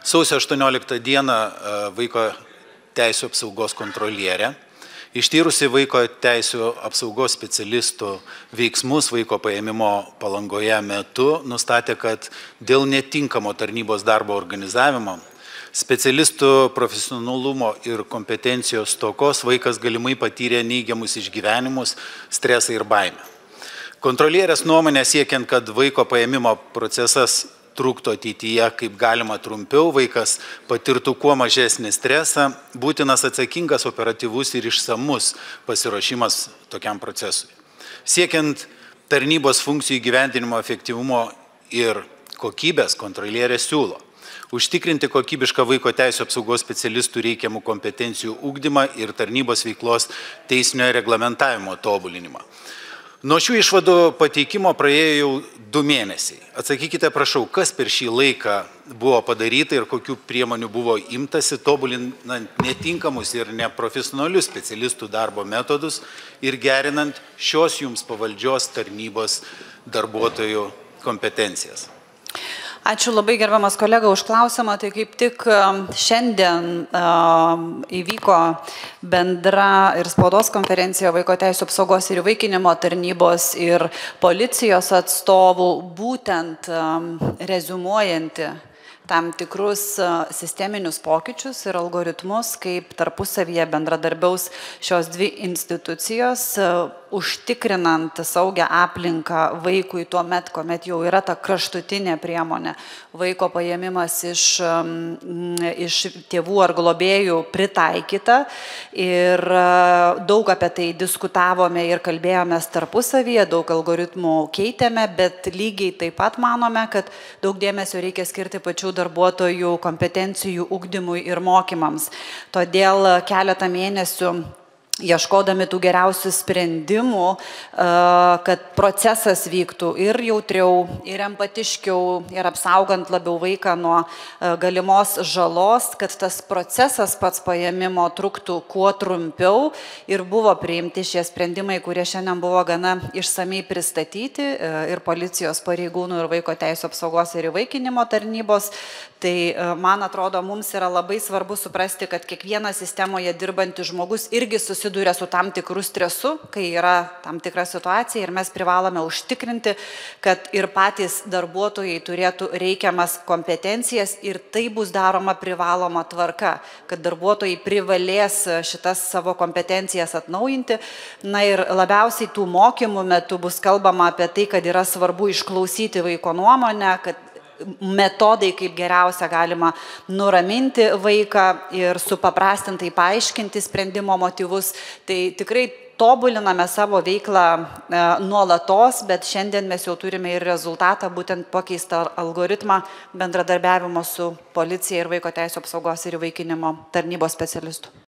Sausio 18 dieną vaiko teisų apsaugos kontrolierė, ištyrusi vaiko teisų apsaugos specialistų veiksmus vaiko paėmimo Palangoje metu, nustatė, kad dėl netinkamo tarnybos darbo organizavimo, specialistų profesionalumo ir kompetencijos stokos vaikas galimai patyrė neigiamus išgyvenimus, stresą ir baimę. Kontrolierės nuomonė siekiant, kad vaiko paėmimo procesas truktų ateityje kaip galima trumpiau, vaikas patirtų kuo mažesnį stresą, būtinas atsakingas, operatyvus ir išsamus pasiruošimas tokiam procesui. Siekiant tarnybos funkcijų įgyvendinimo efektyvumo ir kokybės, kontrolierė siūlo užtikrinti kokybišką vaiko teisų apsaugos specialistų reikiamų kompetencijų ugdymą ir tarnybos veiklos teisinio reglamentavimo tobulinimą. Nuo šių išvadų pateikimo praėjo jau 2 mėnesiai. Atsakykite, prašau, kas per šį laiką buvo padaryta ir kokių priemonių buvo imtasi, tobulinant netinkamus ir neprofesionalius specialistų darbo metodus ir gerinant šios jums pavaldžios tarnybos darbuotojų kompetencijas. Ačiū labai gerbiamas kolega už klausimą. Tai kaip tik šiandien įvyko bendra ir spaudos konferencija vaiko teisų apsaugos ir įvaikinimo tarnybos ir policijos atstovų, būtent reziumuojanti tam tikrus sisteminius pokyčius ir algoritmus, kaip tarpusavyje bendradarbiaus šios 2 institucijos, užtikrinant saugią aplinką vaikui tuo met, kuomet jau yra ta kraštutinė priemonė, vaiko paėmimas iš tėvų ar globėjų pritaikyta. Ir daug apie tai diskutavome ir kalbėjomės tarpusavyje, daug algoritmų keitėme, bet lygiai taip pat manome, kad daug dėmesio reikia skirti pačių darbuotojų kompetencijų ugdymui ir mokymams. Todėl keletą mėnesių ieškodami tų geriausių sprendimų, kad procesas vyktų ir jautriau, ir empatiškiau, ir apsaugant labiau vaiką nuo galimos žalos, kad tas procesas pats paėmimo truktų kuo trumpiau, ir buvo priimti šie sprendimai, kurie šiandien buvo gana išsamei pristatyti ir policijos pareigūnų, ir vaiko teisų apsaugos ir įvaikinimo tarnybos. Tai man atrodo, mums yra labai svarbu suprasti, kad kiekvienas sistemoje dirbantis žmogus irgi susiduria su tam tikrų stresu, kai yra tam tikra situacija, ir mes privalome užtikrinti, kad ir patys darbuotojai turėtų reikiamas kompetencijas, ir tai bus daroma privaloma tvarka, kad darbuotojai privalės šitas savo kompetencijas atnaujinti. Na ir labiausiai tų mokymų metu bus kalbama apie tai, kad yra svarbu išklausyti vaiko nuomonę, kad metodai, kaip geriausia galima nuraminti vaiką ir supaprastintai paaiškinti sprendimo motyvus. Tai tikrai tobuliname savo veiklą nuolatos, bet šiandien mes jau turime ir rezultatą, būtent pakeistą algoritmą bendradarbiavimo su policija ir vaiko teisų apsaugos ir įvaikinimo tarnybos specialistų.